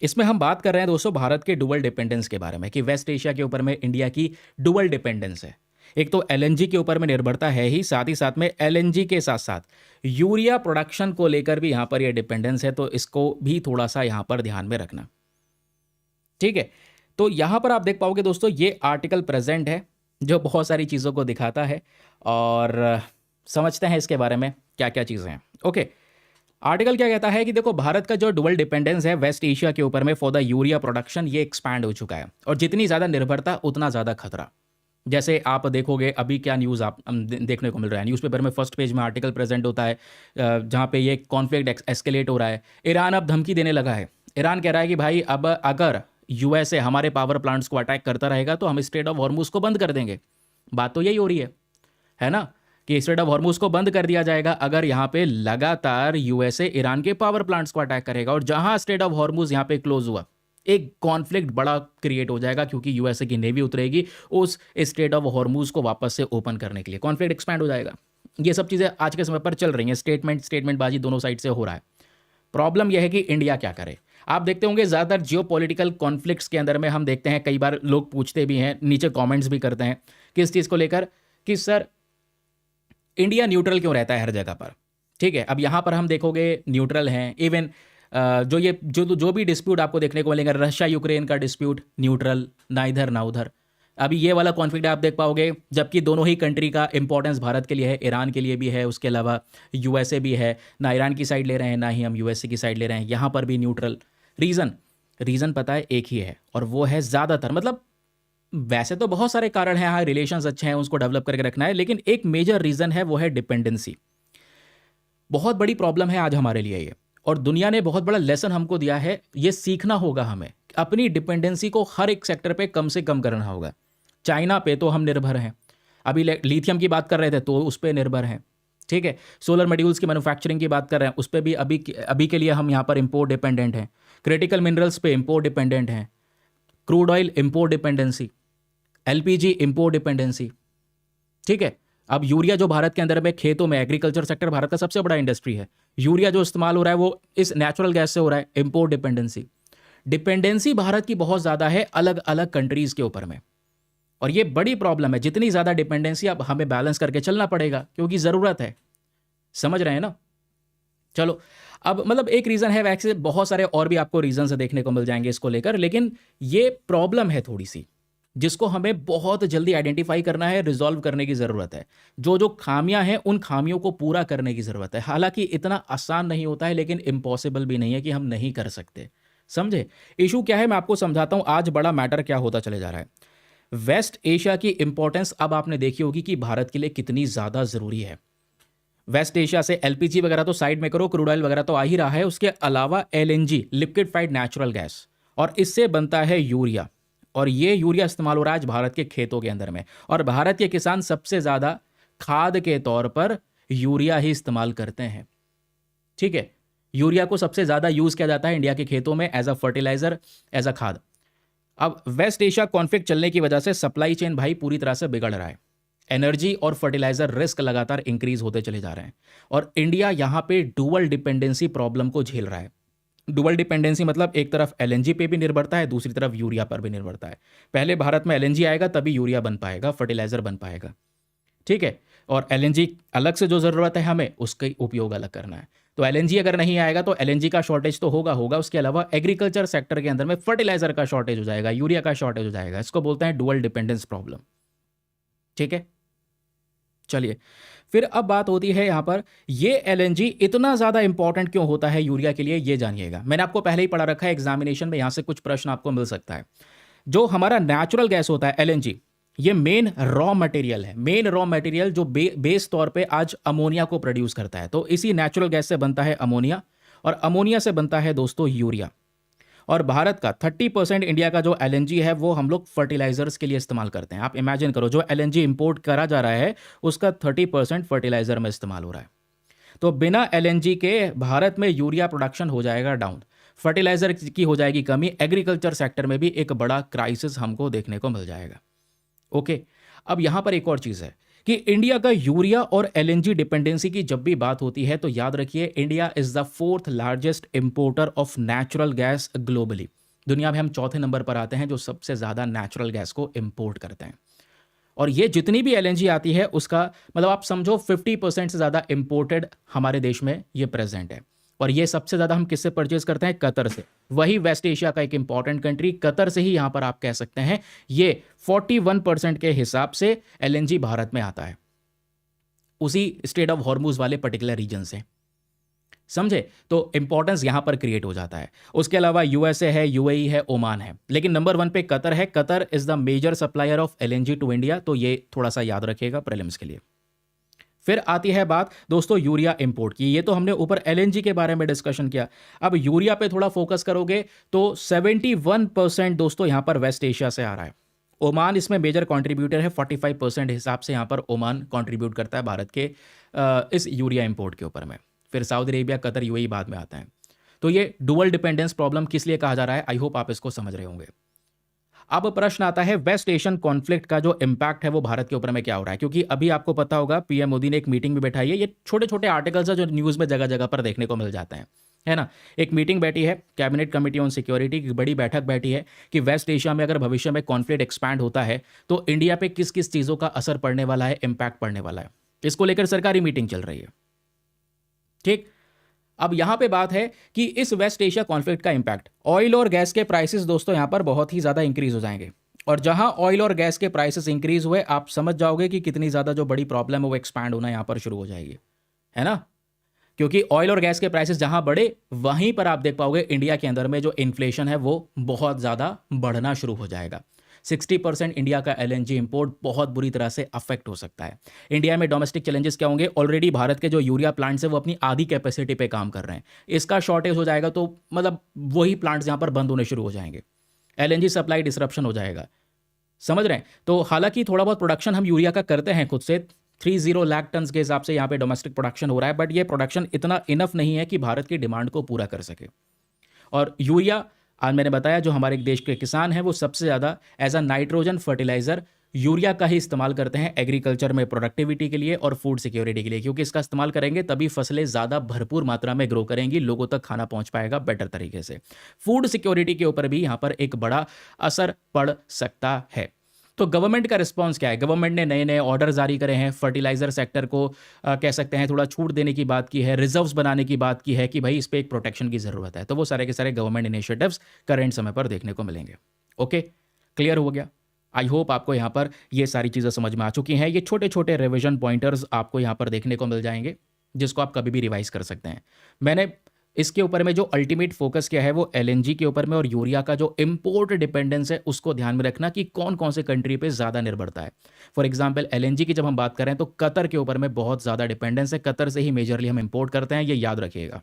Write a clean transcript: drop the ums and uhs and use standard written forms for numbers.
इसमें हम बात कर रहे हैं दोस्तों भारत के डुअल डिपेंडेंस के बारे में कि वेस्ट एशिया के ऊपर में इंडिया की डुअल डिपेंडेंस है। एक तो एलएनजी के ऊपर में निर्भरता है ही, साथ ही साथ में एलएनजी के साथ साथ यूरिया प्रोडक्शन को लेकर भी यहाँ पर ये डिपेंडेंस है, तो इसको भी थोड़ा सा यहाँ पर ध्यान में रखना। ठीक है, तो यहाँ पर आप देख पाओगे दोस्तों ये आर्टिकल प्रेजेंट है जो बहुत सारी चीज़ों को दिखाता है और समझते हैं इसके बारे में क्या क्या चीज़ें हैं। ओके, आर्टिकल क्या कहता है कि देखो भारत का जो डुअल डिपेंडेंस है वेस्ट एशिया के ऊपर में फॉर द यूरिया प्रोडक्शन, ये एक्सपैंड हो चुका है और जितनी ज़्यादा निर्भरता उतना ज़्यादा खतरा। जैसे आप देखोगे अभी क्या न्यूज़ आप देखने को मिल रहा है, न्यूज़पेपर में फर्स्ट पेज में आर्टिकल प्रेजेंट होता है जहाँ पे ये कॉन्फ्लिक्ट एस्केलेट हो रहा है। ईरान अब धमकी देने लगा है। ईरान कह रहा है कि भाई अब अगर यूएसए हमारे पावर प्लांट्स को अटैक करता रहेगा तो हम स्ट्रेट ऑफ हॉर्मुज को बंद कर देंगे। बात तो यही हो रही है ना, कि स्ट्रेट ऑफ हॉर्मुज को बंद कर दिया जाएगा अगर यहाँ पे लगातार यूएसए ईरान के पावर प्लांट्स को अटैक करेगा। और जहां स्ट्रेट ऑफ हॉर्मुज यहाँ पे क्लोज हुआ, एक कॉन्फ्लिक्ट बड़ा क्रिएट हो जाएगा क्योंकि यूएसए की नेवी उतरेगी उस स्ट्रेट ऑफ हॉर्मुज को वापस से ओपन करने के लिए, कॉन्फ्लिक्ट एक्सपैंड हो जाएगा। ये सब चीज़ें आज के समय पर चल रही हैं, स्टेटमेंट बाजी दोनों साइड से हो रहा है। प्रॉब्लम यह है कि इंडिया क्या करे। आप देखते होंगे ज़्यादातर जियोपॉलिटिकल कॉन्फ्लिक्ट्स के अंदर में हम देखते हैं, कई बार लोग पूछते भी हैं, नीचे कमेंट्स भी करते हैं किस चीज़ को लेकर कि सर इंडिया न्यूट्रल क्यों रहता है हर जगह पर। ठीक है, अब यहाँ पर हम देखोगे न्यूट्रल हैं। इवन जो भी डिस्प्यूट आपको देखने को मिलेगा, रशिया यूक्रेन का डिस्प्यूट न्यूट्रल, ना इधर ना उधर। अभी ये वाला कॉन्फ्लिक्ट आप देख पाओगे, जबकि दोनों ही कंट्री का इंपॉर्टेंस भारत के लिए है, ईरान के लिए भी है, उसके अलावा यूएसए भी है। ना ईरान की साइड ले रहे हैं ना ही हम यूएसए की साइड ले रहे हैं, यहाँ पर भी न्यूट्रल। रीज़न पता है, एक ही है और वो है ज़्यादातर, मतलब वैसे तो बहुत सारे कारण हैं, हाँ रिलेशंस अच्छे हैं उसको डेवलप करके रखना है, लेकिन एक मेजर रीज़न है वो है डिपेंडेंसी। बहुत बड़ी प्रॉब्लम है आज हमारे लिए ये, और दुनिया ने बहुत बड़ा लेसन हमको दिया है। ये सीखना होगा हमें, अपनी डिपेंडेंसी को हर एक सेक्टर पे कम से कम करना होगा। चाइना पे तो हम निर्भर हैं, अभी लिथियम की बात कर रहे थे तो उस पर निर्भर हैं। ठीक है, सोलर मॉड्यूल्स की मैन्युफैक्चरिंग की बात कर रहे हैं, उस पर भी अभी के लिए हम यहाँ पर इम्पोर्ट डिपेंडेंट हैं। क्रिटिकल मिनरल्स पे इम्पोर्ट डिपेंडेंट हैं, crude oil import dependency, LPG import dependency. ठीक है, अब यूरिया जो भारत के अंदर में खेतों में, एग्रीकल्चर सेक्टर भारत का सबसे बड़ा इंडस्ट्री है, यूरिया जो इस्तेमाल हो रहा है वो इस नेचुरल गैस से हो रहा है, इम्पोर्ट डिपेंडेंसी भारत की बहुत ज़्यादा है अलग अलग कंट्रीज़ के ऊपर में। और ये बड़ी प्रॉब्लम है, जितनी ज़्यादा डिपेंडेंसी अब हमें बैलेंस करके चलना पड़ेगा क्योंकि ज़रूरत है। समझ रहे हैं ना। चलो, अब मतलब एक रीज़न है, वैसे बहुत सारे और भी आपको रीजन देखने को मिल जाएंगे इसको लेकर, लेकिन ये प्रॉब्लम है थोड़ी सी जिसको हमें बहुत जल्दी आइडेंटिफाई करना है, रिजॉल्व करने की ज़रूरत है। जो खामियां हैं उन खामियों को पूरा करने की ज़रूरत है। हालांकि इतना आसान नहीं होता है, लेकिन इम्पॉसिबल भी नहीं है कि हम नहीं कर सकते। समझे इशू क्या है, मैं आपको समझाता हूं आज बड़ा मैटर क्या होता चले जा रहा है। वेस्ट एशिया की इंपॉर्टेंस अब आपने देखी होगी कि भारत के लिए कितनी ज़्यादा ज़रूरी है। वेस्ट एशिया से एलपीजी वगैरह तो साइड में करो, क्रूड ऑयल वगैरह तो आ ही रहा है, उसके अलावा एलएनजी, लिक्विफाइड नेचुरल गैस, और इससे बनता है यूरिया। और ये यूरिया इस्तेमाल हो रहा है आज भारत के खेतों के अंदर में, और भारत के किसान सबसे ज़्यादा खाद के तौर पर यूरिया ही इस्तेमाल करते हैं। ठीक है, यूरिया को सबसे ज़्यादा यूज़ किया जाता है इंडिया के खेतों में as a fertiliser, as a खाद। अब वेस्ट एशिया कॉन्फ्लिक्ट चलने की वजह से सप्लाई चेन भाई पूरी तरह से बिगड़ रहा है। एनर्जी और फर्टिलाइजर रिस्क लगातार इंक्रीज होते चले जा रहे हैं, और इंडिया यहाँ पे डुअल डिपेंडेंसी प्रॉब्लम को झेल रहा है। डुअल डिपेंडेंसी मतलब एक तरफ एलएनजी पे भी निर्भरता है, दूसरी तरफ यूरिया पर भी निर्भरता है। पहले भारत में एलएनजी आएगा तभी यूरिया बन पाएगा, फर्टिलाइजर बन पाएगा। ठीक है, और एलएनजी अलग से जो ज़रूरत है हमें उसका उपयोग अलग करना है। तो एलएनजी अगर नहीं आएगा तो एलएनजी का शॉर्टेज तो होगा, उसके अलावा एग्रीकल्चर सेक्टर के अंदर में फर्टिलाइजर का शॉर्टेज हो जाएगा, यूरिया का शॉर्टेज हो जाएगा। इसको बोलते हैं डुअल डिपेंडेंस प्रॉब्लम। ठीक है, चलिए फिर अब बात होती है यहाँ पर ये एलएनजी इतना ज़्यादा इंपॉर्टेंट क्यों होता है यूरिया के लिए, ये जानिएगा। मैंने आपको पहले ही पढ़ा रखा है एग्जामिनेशन में, यहाँ से कुछ प्रश्न आपको मिल सकता है। जो हमारा नेचुरल गैस होता है एलएनजी, ये मेन रॉ मटेरियल है, मेन रॉ मटेरियल जो बेस तौर पे आज अमोनिया को प्रोड्यूस करता है। तो इसी नेचुरल गैस से बनता है अमोनिया, और अमोनिया से बनता है दोस्तों यूरिया। और भारत का 30% इंडिया का जो एलएनजी है वो हम लोग फर्टिलाइजर्स के लिए इस्तेमाल करते हैं। आप इमेजिन करो, जो एलएनजी इंपोर्ट करा जा रहा है उसका 30% फर्टिलाइजर में इस्तेमाल हो रहा है। तो बिना एलएनजी के भारत में यूरिया प्रोडक्शन हो जाएगा डाउन, फर्टिलाइजर की हो जाएगी कमी, एग्रीकल्चर सेक्टर में भी एक बड़ा क्राइसिस हमको देखने को मिल जाएगा। ओके, अब यहाँ पर एक और चीज़ है कि इंडिया का यूरिया और एलएनजी डिपेंडेंसी की जब भी बात होती है तो याद रखिए India is the fourth largest importer of natural gas globally. दुनिया में हम चौथे नंबर पर आते हैं जो सबसे ज़्यादा नेचुरल गैस को इंपोर्ट करते हैं। और ये जितनी भी एलएनजी आती है उसका मतलब आप समझो 50% से ज़्यादा इंपोर्टेड हमारे देश में ये प्रेजेंट है। और ये सबसे ज़्यादा हम किससे परचेज करते हैं? कतर से। वही वेस्ट एशिया का एक इंपॉर्टेंट कंट्री कतर से ही यहाँ पर आप कह सकते हैं ये 41% के हिसाब से एलएनजी भारत में आता है, उसी स्टेट ऑफ हॉर्मूज वाले पर्टिकुलर रीजन से। समझे? तो इंपॉर्टेंस यहां पर क्रिएट हो जाता है। उसके अलावा यूएसए है, यूएई है, ओमान है, लेकिन नंबर 1 पे कतर है। Qatar is the major supplier of LNG to India, तो ये थोड़ा सा याद रखिएगा प्रीलिम्स के लिए। फिर आती है बात दोस्तों यूरिया इंपोर्ट की। ये तो हमने ऊपर एलएनजी के बारे में डिस्कशन किया, अब यूरिया पे थोड़ा फोकस करोगे तो 71% दोस्तों यहां पर वेस्ट एशिया से आ रहा है। ओमान इसमें मेजर कंट्रीब्यूटर है, 45% हिसाब से यहां पर ओमान कंट्रीब्यूट करता है भारत के इस यूरिया इंपोर्ट के ऊपर में। फिर सऊदी अरेबिया, कतर, यूएई बाद में आता है। तो ये डुअल डिपेंडेंस प्रॉब्लम किस लिए कहा जा रहा है, आई होप आप इसको समझ रहे होंगे। अब प्रश्न आता है वेस्ट एशियन कॉन्फ्लिक्ट का जो इम्पैक्ट है वो भारत के ऊपर में क्या हो रहा है, क्योंकि अभी आपको पता होगा पीएम मोदी ने एक मीटिंग में बैठाई है। ये छोटे छोटे आर्टिकल्स है जो न्यूज़ में जगह जगह पर देखने को मिल जाते हैं, है ना। एक मीटिंग बैठी है कैबिनेट कमेटी ऑन सिक्योरिटी की, बड़ी बैठक बैठी है कि वेस्ट एशिया में अगर भविष्य में कॉन्फ्लिक्ट एक्सपैंड होता है तो इंडिया पे किस किस चीज़ों का असर पड़ने वाला है, इम्पैक्ट पड़ने वाला है। इसको लेकर सरकारी मीटिंग चल रही है, ठीक। अब यहां पे बात है कि इस वेस्ट एशिया कॉन्फ्लिक्ट का इंपैक्ट, ऑयल और गैस के प्राइसेस दोस्तों यहां पर बहुत ही ज्यादा इंक्रीज हो जाएंगे। और जहां ऑयल और गैस के प्राइसेस इंक्रीज हुए आप समझ जाओगे कि कितनी ज्यादा जो बड़ी प्रॉब्लम है वो एक्सपैंड होना यहां पर शुरू हो जाएगी, है ना। क्योंकि ऑयल और गैस के प्राइसेस जहां बढ़े वहीं पर आप देख पाओगे इंडिया के अंदर में जो इन्फ्लेशन है वो बहुत ज़्यादा बढ़ना शुरू हो जाएगा। 60% इंडिया का एलएनजी इंपोर्ट बहुत बुरी तरह से अफेक्ट हो सकता है। इंडिया में डोमेस्टिक चैलेंजेस क्या होंगे, ऑलरेडी भारत के जो यूरिया प्लांट्स है वो अपनी आधी कैपेसिटी पे काम कर रहे हैं, इसका शॉर्टेज हो जाएगा तो मतलब वही प्लांट्स यहाँ पर बंद होने शुरू हो जाएंगे, एलएनजी सप्लाई डिसरप्शन हो जाएगा, समझ रहे हैं। तो हालांकि थोड़ा बहुत प्रोडक्शन हम यूरिया का करते हैं खुद से, 30 लाख टन के हिसाब से यहाँ पे डोमेस्टिक प्रोडक्शन हो रहा है, बट ये प्रोडक्शन इतना इनफ नहीं है कि भारत की डिमांड को पूरा कर सके। और यूरिया आज मैंने बताया जो हमारे देश के किसान हैं वो सबसे ज़्यादा as a nitrogen fertiliser urea का ही इस्तेमाल करते हैं एग्रीकल्चर में प्रोडक्टिविटी के लिए और फूड सिक्योरिटी के लिए, क्योंकि इसका इस्तेमाल करेंगे तभी फसलें ज़्यादा भरपूर मात्रा में ग्रो करेंगी, लोगों तक खाना पहुंच पाएगा बेटर तरीके से। फूड सिक्योरिटी के ऊपर भी यहाँ पर एक बड़ा असर पड़ सकता है। तो गवर्नमेंट का रिस्पांस क्या है, गवर्नमेंट ने नए नए ऑर्डर जारी करे हैं, फर्टिलाइजर सेक्टर को कह सकते हैं थोड़ा छूट देने की बात की है, रिजर्व्स बनाने की बात की है कि भाई इस पर एक प्रोटेक्शन की ज़रूरत है। तो वो सारे के सारे गवर्नमेंट इनिशिएटिव्स करेंट समय पर देखने को मिलेंगे। ओके, क्लियर हो गया। आई होप आपको यहाँ पर ये सारी चीज़ें समझ में आ चुकी हैं। ये छोटे छोटे रिविजन पॉइंटर्स आपको यहाँ पर देखने को मिल जाएंगे जिसको आप कभी भी रिवाइज कर सकते हैं। मैंने इसके ऊपर में जो अल्टीमेट फोकस किया है वो एलएनजी के ऊपर में और यूरिया का जो इंपोर्ट डिपेंडेंस है उसको ध्यान में रखना कि कौन कौन से कंट्री पे ज़्यादा निर्भरता है। फॉर एग्जांपल एलएनजी की जब हम बात करें तो कतर के ऊपर में बहुत ज़्यादा डिपेंडेंस है, कतर से ही मेजरली हम इंपोर्ट करते हैं, ये याद रखिएगा।